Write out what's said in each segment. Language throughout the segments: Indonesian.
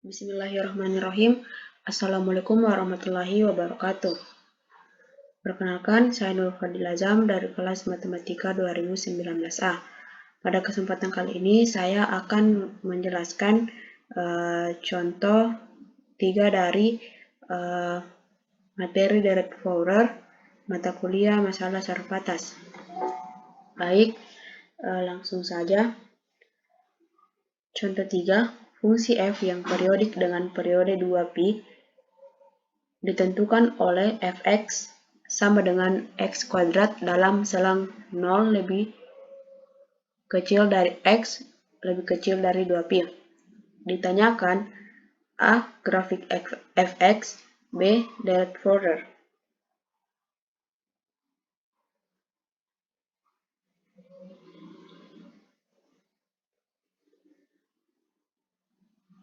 Bismillahirrahmanirrahim. Assalamualaikum warahmatullahi wabarakatuh. Perkenalkan, saya Nur Fadil Azam dari kelas Matematika 2019A. Pada kesempatan kali ini, saya akan menjelaskan contoh 3 dari materi direct Forer, mata kuliah masalah saraf atas. Baik, langsung saja. Contoh 3. Fungsi f yang periodik dengan periode 2pi ditentukan oleh fx sama dengan x kuadrat dalam selang 0 lebih kecil dari x lebih kecil dari 2pi. Ditanyakan A. Grafik fx, B. Direct Forer.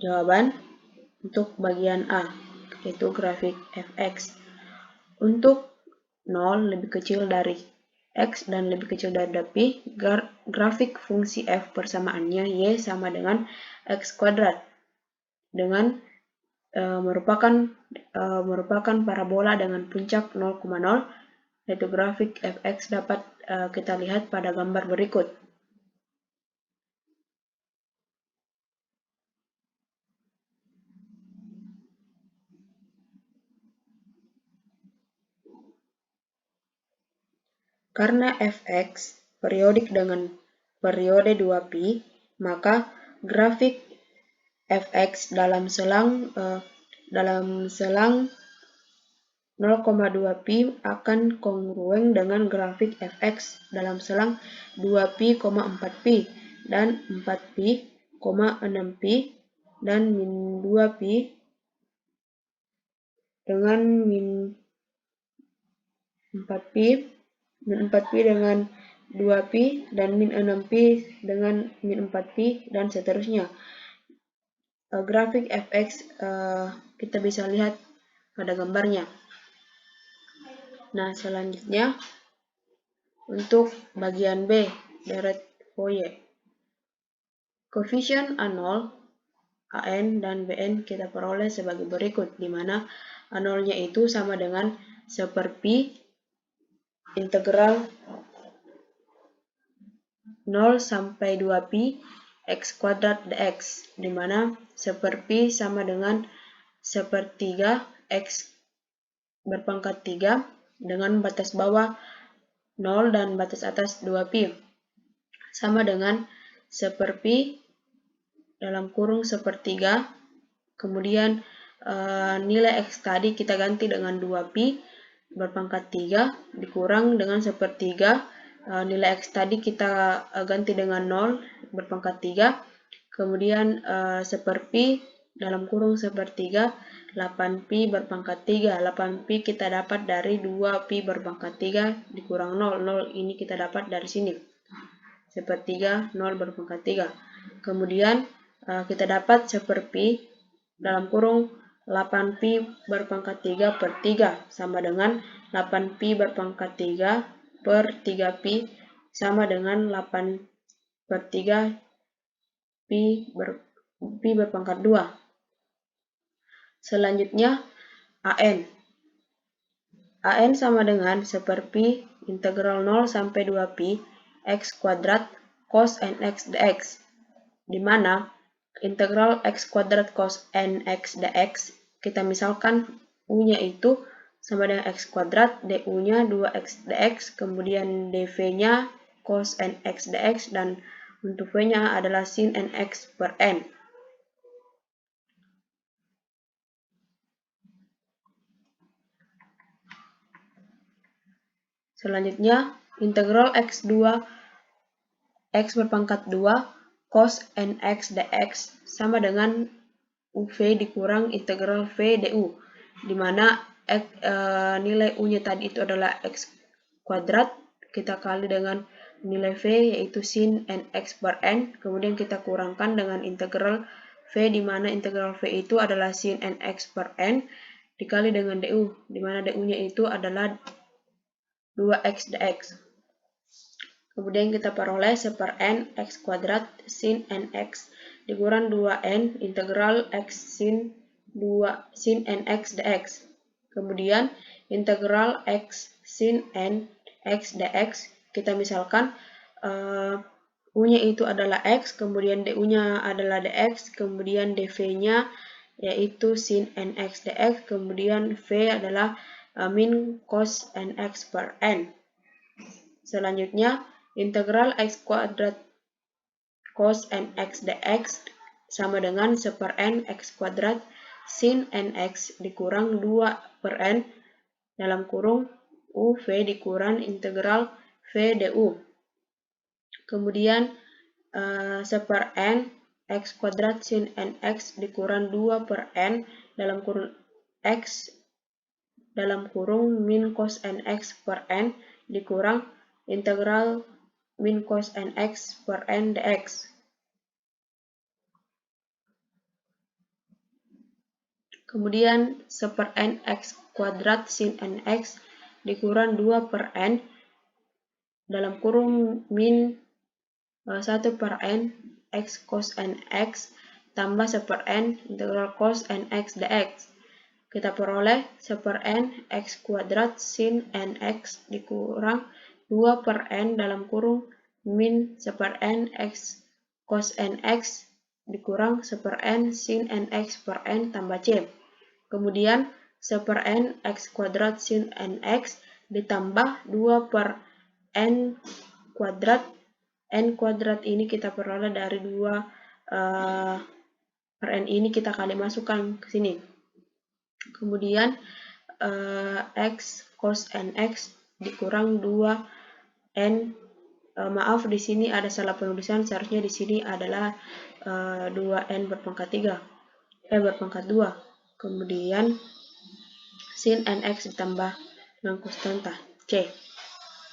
Jawaban untuk bagian A, yaitu grafik fx. Untuk 0 lebih kecil dari x dan lebih kecil dari 2pi, grafik fungsi f persamaannya y sama dengan x kuadrat dengan merupakan parabola dengan puncak 0,0, yaitu grafik fx dapat kita lihat pada gambar berikut. Karena fx periodik dengan periode 2pi, maka grafik fx dalam selang 0,2pi akan kongruen dengan grafik fx dalam selang 2pi, 4pi dan 4pi, 6pi dan min 2pi dengan min 4pi dengan 2pi dan min 6pi dengan min 4pi dan seterusnya. Grafik fx kita bisa lihat pada gambarnya. Nah, selanjutnya untuk bagian B, direct Forer. Koefisien A0, AN, dan BN kita peroleh sebagai berikut, di mana A0-nya itu sama dengan 1/pi integral 0 sampai 2pi x kuadrat dx, di mana 1/pi sama dengan 1/3 x berpangkat 3 dengan batas bawah 0 dan batas atas 2pi, sama dengan 1/pi dalam kurung 1/3, kemudian nilai x tadi kita ganti dengan 2pi berpangkat 3 dikurang dengan 1/3, nilai x tadi kita ganti dengan 0 berpangkat 3, kemudian 1/pi dalam kurung 1/3, 8pi berpangkat 3. 8pi kita dapat dari 2pi berpangkat 3 dikurang 0. 0 ini kita dapat dari sini. 1/3, 0 berpangkat 3. Kemudian kita dapat 1/pi dalam kurung 8pi berpangkat 3 per 3 sama dengan 8pi berpangkat 3 per 3pi sama dengan 8/3 pi berpangkat 2. Selanjutnya AN. AN sama dengan 1/pi integral 0 sampai 2pi x kuadrat cos nx dx, di mana integral x kuadrat cos nx dx kita misalkan u-nya itu sama dengan x kuadrat, du-nya 2x dx, kemudian dv-nya cos nx dx, dan untuk v-nya adalah sin nx per n. Selanjutnya, integral x berpangkat 2 cos nx dx sama dengan uv dikurang integral v du, di mana nilai u-nya tadi itu adalah x kuadrat, kita kali dengan nilai v yaitu sin nx per n, kemudian kita kurangkan dengan integral v, di mana integral v itu adalah sin nx per n dikali dengan du, di mana du-nya itu adalah 2x dx. Kemudian kita peroleh 1/n x kuadrat sin nx dikurang 2n integral x sin n x dx. Kemudian integral x sin n x dx, kita misalkan u-nya itu adalah x, kemudian du-nya adalah dx, kemudian dv-nya yaitu sin nx dx, kemudian v adalah min cos nx per n. Selanjutnya, integral x kuadrat cos nx dx sama dengan 1 per n x kuadrat sin nx dikurang 2 per n dalam kurung uv dikurang integral v du. Kemudian 1 per n x kuadrat sin nx dikurang 2 per n dalam kurung x dalam kurung min cos nx per n dikurang integral min cos nx per n dx. Kemudian 1 per n x kuadrat sin nx dikurang 2 per n dalam kurung min 1 per n x cos nx tambah 1 per n integral cos nx dx. Kita peroleh 1 per n x kuadrat sin nx dikurang 2 per n dalam kurung min 1 per n x cos nx dikurang 1 per n sin nx per n tambah c. Kemudian 1 per n x kuadrat sin nx ditambah 2 per n kuadrat. N kuadrat ini kita peroleh dari 2 per n ini kita kali masukkan ke sini. Kemudian x cos nx dikurang 2n, maaf di sini ada salah penulisan, seharusnya di sini adalah 2n berpangkat 2. Kemudian sin nx ditambah dengan konstanta c.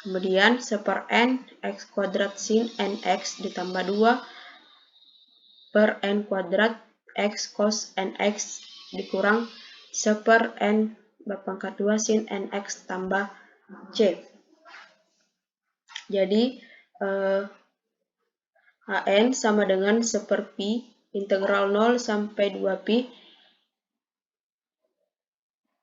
Kemudian 1 per n x kuadrat sin nx ditambah 2 per n kuadrat x cos nx dikurang 1 per n berpangkat 2 sin nx tambah c. Jadi Hn sama dengan 1 per pi integral 0 sampai 2 pi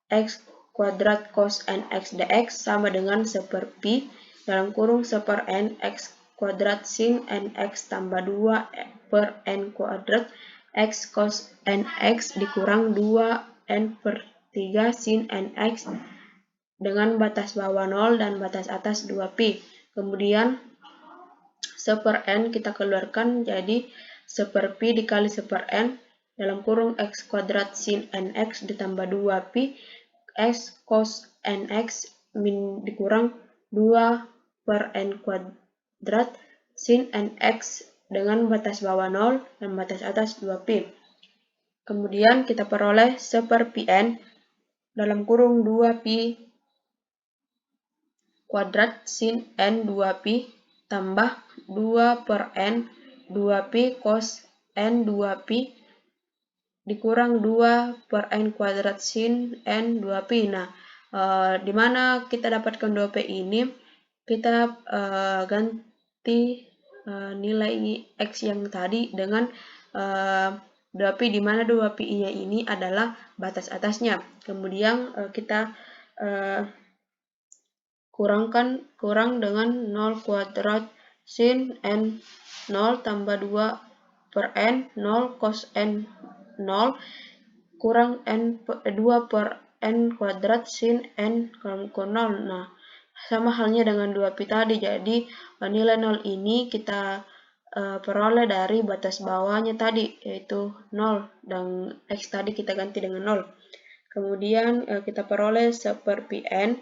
x kuadrat cos nx dx sama dengan 1 per pi dalam kurung 1 per n x kuadrat sin nx tambah 2 per n kuadrat x cos nx dikurang 2n per 3 sin nx dengan batas bawah 0 dan batas atas 2 pi. Kemudian 1 per n kita keluarkan jadi 1 per pi dikali 1 per n dalam kurung x kuadrat sin nx ditambah 2 pi x cos nx min dikurang 2 per n kuadrat sin nx dengan batas bawah 0 dan batas atas 2 pi. Kemudian kita peroleh 1 per pn dalam kurung 2 pi kuadrat sin n 2 pi tambah 2 per n 2 pi cos n 2 pi dikurang 2 per n kuadrat sin n 2 pi. Nah, di mana kita dapatkan 2 pi ini, kita ganti nilai x yang tadi dengan 2 pi, di mana 2 pi-nya ini adalah batas atasnya. Kemudian kita kurang dengan 0 kuadrat sin n 0 tambah 2 per n 0 cos n 0 kurang n 2 per n kuadrat sin n ke 0. Nah, sama halnya dengan 2 pi tadi, jadi nilai 0 ini kita peroleh dari batas bawahnya tadi, yaitu 0, dan x tadi kita ganti dengan 0. Kemudian kita peroleh 1 per pn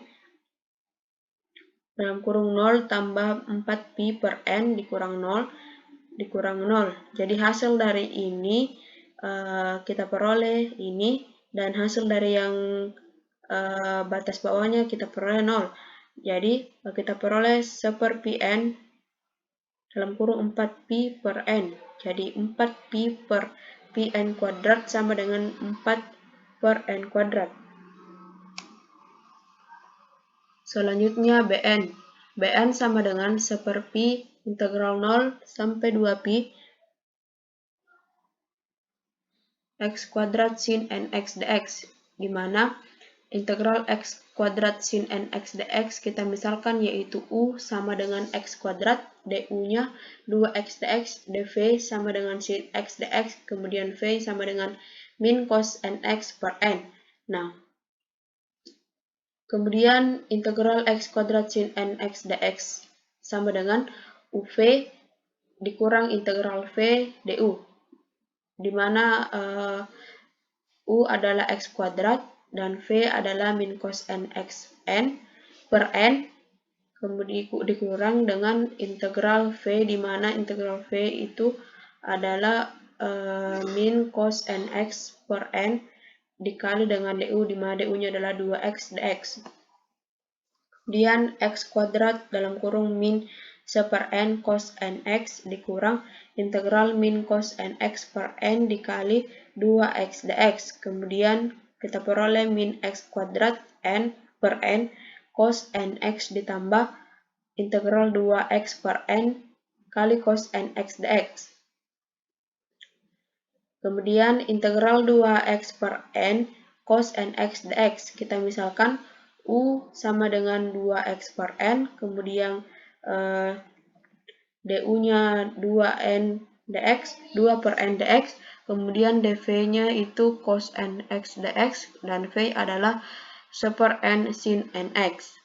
dalam kurung 0 tambah 4 pi per n dikurang 0. Jadi hasil dari ini kita peroleh ini, dan hasil dari yang batas bawahnya kita peroleh 0. Jadi kita peroleh 1 per pn dalam kurung 4 pi per n. Jadi 4 pi per pn kuadrat sama dengan 4 per n kuadrat. Selanjutnya Bn. Bn sama dengan 1 per pi integral 0 sampai 2 pi x kuadrat sin nx dx, di mana integral x kuadrat sin nx dx kita misalkan yaitu u sama dengan x kuadrat, du-nya 2x dx, dv sama dengan sin x dx, kemudian v sama dengan min cos nx per n. Nah, kemudian integral x kuadrat sin nx dx sama dengan uv dikurang integral v du, di mana u adalah x kuadrat dan v adalah min cos nx n per n, kemudian dikurang dengan integral v, di mana integral v itu adalah min cos nx per n dikali dengan du, di mana du-nya adalah 2x dx. Kemudian x kuadrat dalam kurung min 1 per n cos nx dikurang integral min cos nx per n dikali 2x dx. Kemudian kita peroleh min x kuadrat n per n cos nx ditambah integral 2x per n kali cos nx dx. Kemudian integral 2x per n cos nx dx, kita misalkan u sama dengan 2x per n, kemudian du-nya 2n dx, 2 per n dx, kemudian dv-nya itu cos nx dx, dan v adalah 1 per n sin nx.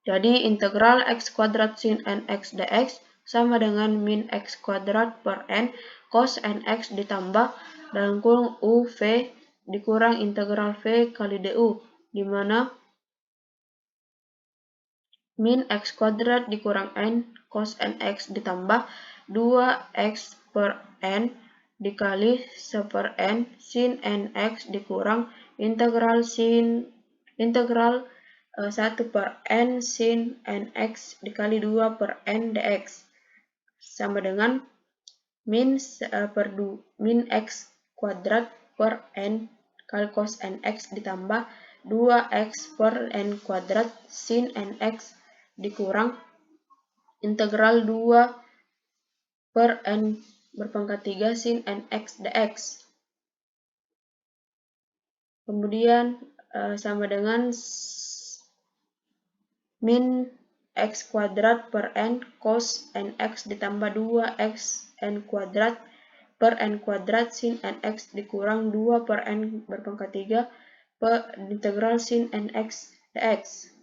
Jadi integral x kuadrat sin nx dx sama dengan min x kuadrat per n cos nx ditambah dalam kurung uv dikurang integral v kali du, di mana min x kuadrat dikurang n cos nx ditambah 2x per n dikali 1 per n sin nx dikurang integral 1 per n sin nx dikali 2 per n dx sama dengan min x kuadrat per n kali cos nx ditambah 2x per n kuadrat sin nx dikurang integral 2 per n berpangkat 3 sin nx dx. Kemudian sama dengan min x kuadrat per n cos nx ditambah 2x n kuadrat per n kuadrat sin nx dikurang 2 per n berpangkat 3 per integral sin nx dx.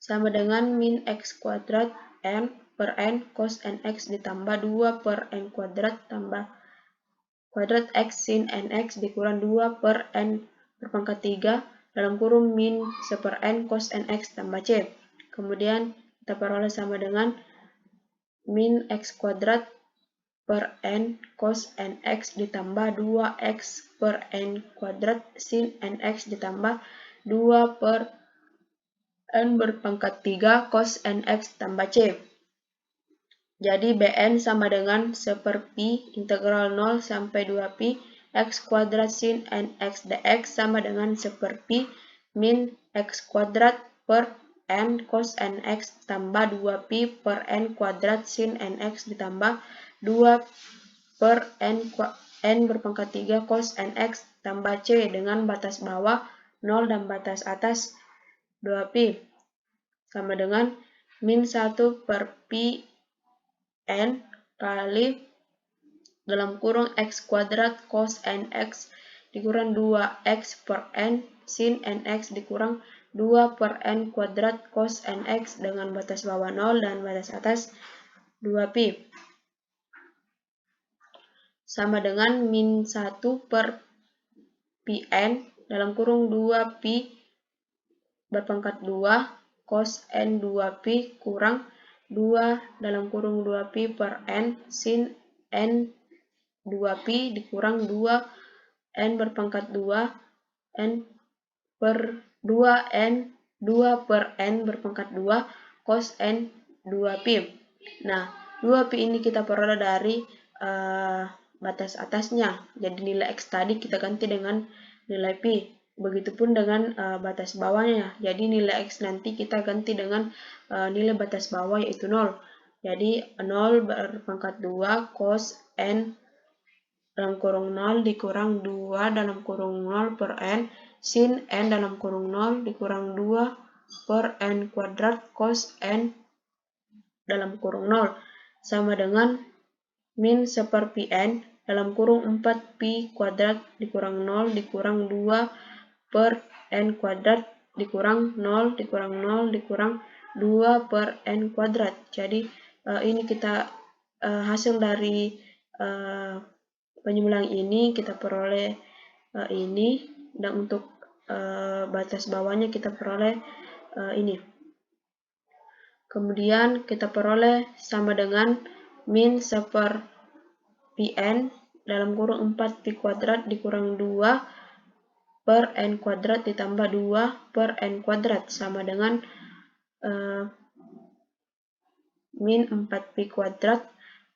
Sama dengan min x kuadrat n per n cos nx ditambah 2 per n kuadrat tambah kuadrat x sin nx dikurang 2 per n berpangkat 3 dalam kurung min 1 per n cos nx tambah c. Kemudian kita peroleh sama dengan min x kuadrat per n cos nx ditambah 2x per n kuadrat sin nx ditambah 2 per n berpangkat 3 cos nx tambah c. Jadi Bn sama dengan 1 per pi integral 0 sampai 2pi x kuadrat sin nx dx sama dengan 1 per pi min x kuadrat per n cos nx tambah 2pi per n kuadrat sin nx ditambah 2 per n berpangkat 3 cos nx tambah c dengan batas bawah 0 dan batas atas 2pi sama dengan min 1 per pi n kali dalam kurung x kuadrat cos nx dikurang 2x per n sin nx dikurang 2 per n kuadrat cos nx dengan batas bawah 0 dan batas atas 2pi sama dengan min 1 per pi n dalam kurung 2pi berpangkat 2 cos n 2pi kurang 2 dalam kurung 2pi per n sin n 2pi dikurang 2 n berpangkat 2 n per 2 n 2 per n berpangkat 2 cos n 2pi. Nah, 2pi ini kita peroleh dari batas atasnya. Jadi nilai x tadi kita ganti dengan nilai pi. Begitupun dengan batas bawahnya. Jadi nilai x nanti kita ganti dengan nilai batas bawah yaitu 0. Jadi 0 berpangkat 2 cos n dalam kurung 0 dikurang 2 dalam kurung 0 per n sin n dalam kurung 0 dikurang 2 per n kuadrat cos n dalam kurung 0 sama dengan min 1 per pi n dalam kurung 4 pi kuadrat dikurang 0 dikurang 2 per n kuadrat dikurang 0 dikurang 0 dikurang 2 per n kuadrat. Jadi ini kita hasil dari penyumbang ini kita peroleh ini, dan untuk batas bawahnya kita peroleh ini. Kemudian kita peroleh sama dengan min 1 per pi n dalam kurung 4 pi kuadrat dikurang 2 per n kuadrat ditambah 2 per n kuadrat sama dengan min 4 pi kuadrat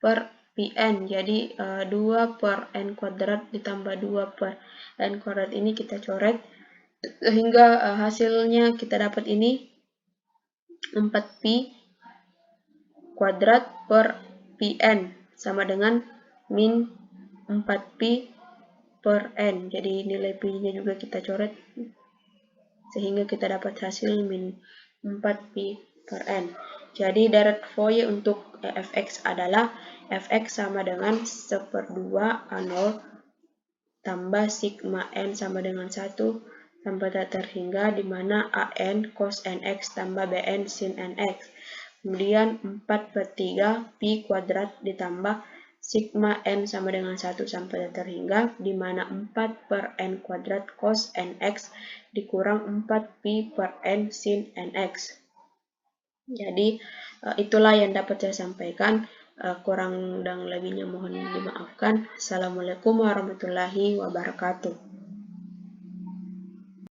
per pi n. Jadi 2 per n kuadrat ditambah 2 per n kuadrat ini kita coret sehingga hasilnya kita dapat ini 4 pi kuadrat per pi n sama dengan min 4 pi per n. Jadi nilai pi-nya juga kita coret sehingga kita dapat hasil min 4 pi per n. Jadi direct Fourier untuk fx adalah fx sama dengan 1/2 A0 tambah sigma n sama dengan 1 sampai tak terhingga di mana an cos nx tambah bn sin nx. Kemudian 4/3 pi kuadrat ditambah sigma n sama dengan 1 sampai tak terhingga di mana 4 per n kuadrat cos nx dikurang 4 pi per n sin nx. Jadi itulah yang dapat saya sampaikan. Kurang dan lebihnya mohon dimaafkan. Assalamualaikum warahmatullahi wabarakatuh.